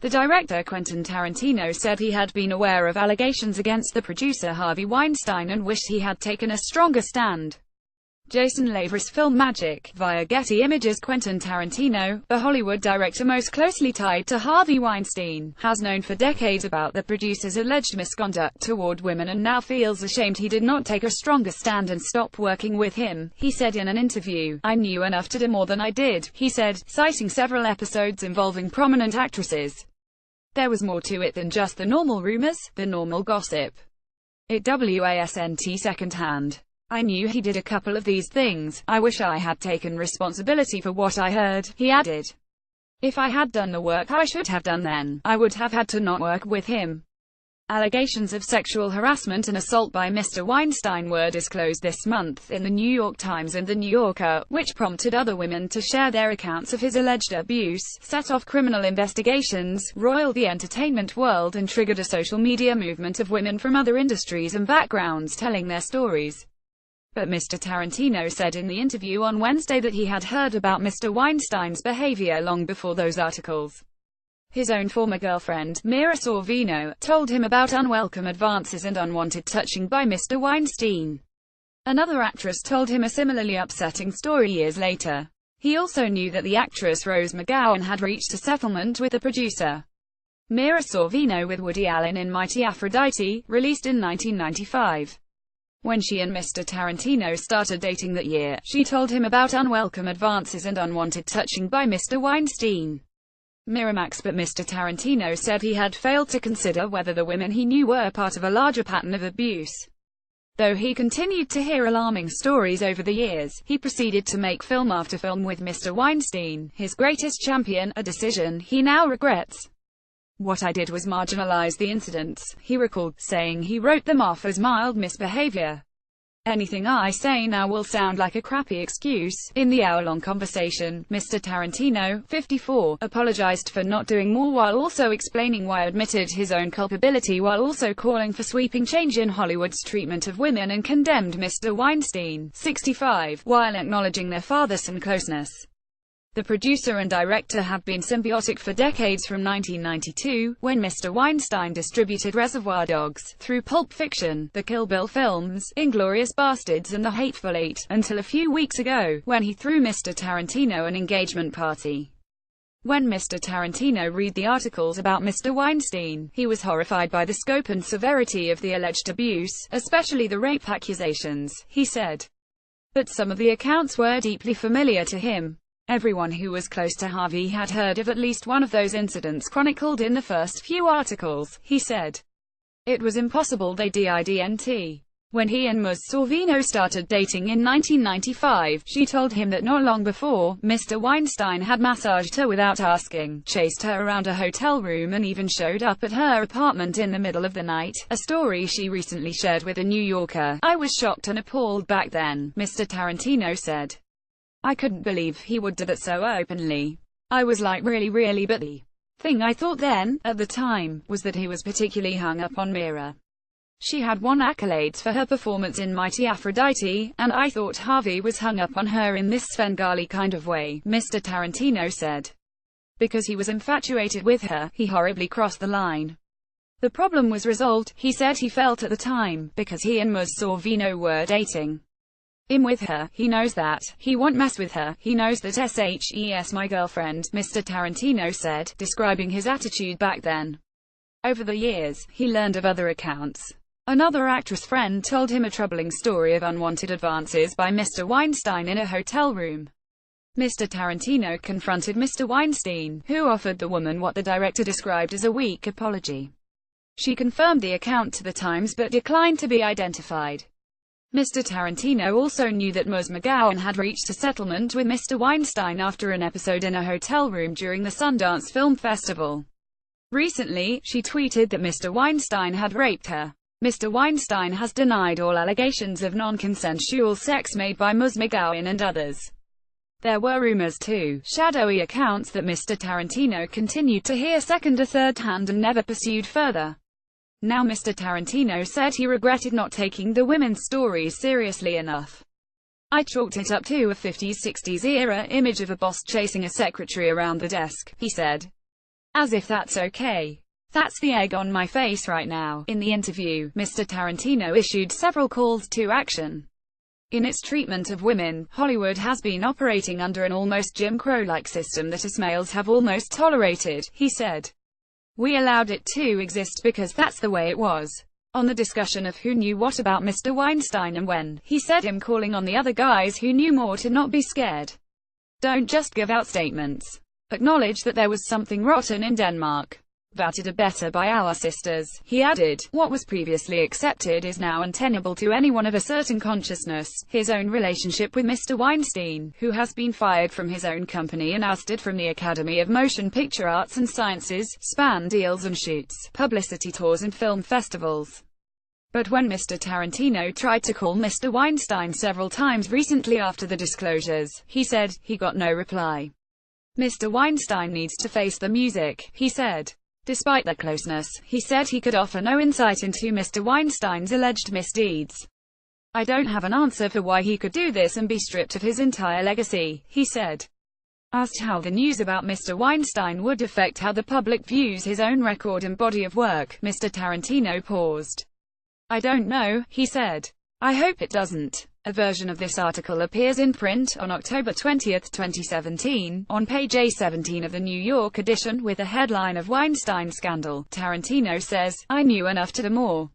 The director Quentin Tarantino said he had been aware of allegations against the producer Harvey Weinstein and wished he had taken a stronger stand. Jason Lavery's film Magic. Via Getty Images, Quentin Tarantino, the Hollywood director most closely tied to Harvey Weinstein, has known for decades about the producer's alleged misconduct toward women and now feels ashamed he did not take a stronger stand and stop working with him. He said in an interview, "I knew enough to do more than I did," he said, citing several episodes involving prominent actresses. "There was more to it than just the normal rumors, the normal gossip. It wasn't secondhand. I knew he did a couple of these things. I wish I had taken responsibility for what I heard," he added. "If I had done the work I should have done then, I would have had to not work with him." Allegations of sexual harassment and assault by Mr. Weinstein were disclosed this month in the New York Times and The New Yorker, which prompted other women to share their accounts of his alleged abuse, set off criminal investigations, roiled the entertainment world and triggered a social media movement of women from other industries and backgrounds telling their stories. But Mr. Tarantino said in the interview on Wednesday that he had heard about Mr. Weinstein's behavior long before those articles. His own former girlfriend, Mira Sorvino, told him about unwelcome advances and unwanted touching by Mr. Weinstein. Another actress told him a similarly upsetting story years later. He also knew that the actress Rose McGowan had reached a settlement with the producer Mira Sorvino with Woody Allen in Mighty Aphrodite, released in 1995. When she and Mr. Tarantino started dating that year, she told him about unwelcome advances and unwanted touching by Mr. Weinstein. Miramax. But Mr. Tarantino said he had failed to consider whether the women he knew were part of a larger pattern of abuse. Though he continued to hear alarming stories over the years, he proceeded to make film after film with Mr. Weinstein, his greatest champion, a decision he now regrets. "What I did was marginalize the incidents," he recalled, saying he wrote them off as mild misbehavior. "Anything I say now will sound like a crappy excuse." In the hour-long conversation, Mr. Tarantino, 54, apologized for not doing more while also explaining why, admitted his own culpability while also calling for sweeping change in Hollywood's treatment of women, and condemned Mr. Weinstein, 65, while acknowledging their father-son closeness. The producer and director have been symbiotic for decades, from 1992, when Mr. Weinstein distributed Reservoir Dogs, through Pulp Fiction, the Kill Bill films, Inglourious Basterds and The Hateful Eight, until a few weeks ago, when he threw Mr. Tarantino an engagement party. When Mr. Tarantino read the articles about Mr. Weinstein, he was horrified by the scope and severity of the alleged abuse, especially the rape accusations, he said. But some of the accounts were deeply familiar to him. Everyone who was close to Harvey had heard of at least one of those incidents chronicled in the first few articles, he said. It was impossible they didn't. When he and Ms. Sorvino started dating in 1995, she told him that not long before, Mr. Weinstein had massaged her without asking, chased her around a hotel room and even showed up at her apartment in the middle of the night, a story she recently shared with The New Yorker. "I was shocked and appalled back then," Mr. Tarantino said. "I couldn't believe he would do that so openly. I was like, really, but the thing I thought then, at the time, was that he was particularly hung up on Mira. She had won accolades for her performance in Mighty Aphrodite, and I thought Harvey was hung up on her in this Svengali kind of way," Mr. Tarantino said. "Because he was infatuated with her, he horribly crossed the line. The problem was resolved," he said he felt at the time, because he and Ms. Sorvino were dating. "I'm with her, he knows that, he won't mess with her, he knows that she's my girlfriend," Mr. Tarantino said, describing his attitude back then. Over the years, he learned of other accounts. Another actress friend told him a troubling story of unwanted advances by Mr. Weinstein in a hotel room. Mr. Tarantino confronted Mr. Weinstein, who offered the woman what the director described as a weak apology. She confirmed the account to the Times but declined to be identified. Mr. Tarantino also knew that Ms. McGowan had reached a settlement with Mr. Weinstein after an episode in a hotel room during the Sundance Film Festival. Recently, she tweeted that Mr. Weinstein had raped her. Mr. Weinstein has denied all allegations of non-consensual sex made by Ms. McGowan and others. There were rumors too, shadowy accounts that Mr. Tarantino continued to hear second or third hand and never pursued further. Now Mr. Tarantino said he regretted not taking the women's stories seriously enough. "I chalked it up to a 50s-60s era image of a boss chasing a secretary around the desk," he said. As if that's okay. That's the egg on my face right now. In the interview, Mr. Tarantino issued several calls to action. In its treatment of women, Hollywood has been operating under an almost Jim Crow-like system that us males have almost tolerated, he said. We allowed it to exist because that's the way it was. On the discussion of who knew what about Mr. Weinstein and when, he said him calling on the other guys who knew more to not be scared. Don't just give out statements. Acknowledge that there was something rotten in Denmark. Voted a better by our sisters. He added, what was previously accepted is now untenable to anyone of a certain consciousness. His own relationship with Mr. Weinstein, who has been fired from his own company and ousted from the Academy of Motion Picture Arts and Sciences, spanned deals and shoots, publicity tours and film festivals. But when Mr. Tarantino tried to call Mr. Weinstein several times recently after the disclosures, he said, he got no reply. Mr. Weinstein needs to face the music, he said. Despite their closeness, he said he could offer no insight into Mr. Weinstein's alleged misdeeds. I don't have an answer for why he could do this and be stripped of his entire legacy, he said. Asked how the news about Mr. Weinstein would affect how the public views his own record and body of work, Mr. Tarantino paused. I don't know, he said. I hope it doesn't. A version of this article appears in print on October 20, 2017, on page A17 of the New York edition with the headline of Weinstein Scandal. Tarantino says, I knew enough to do more.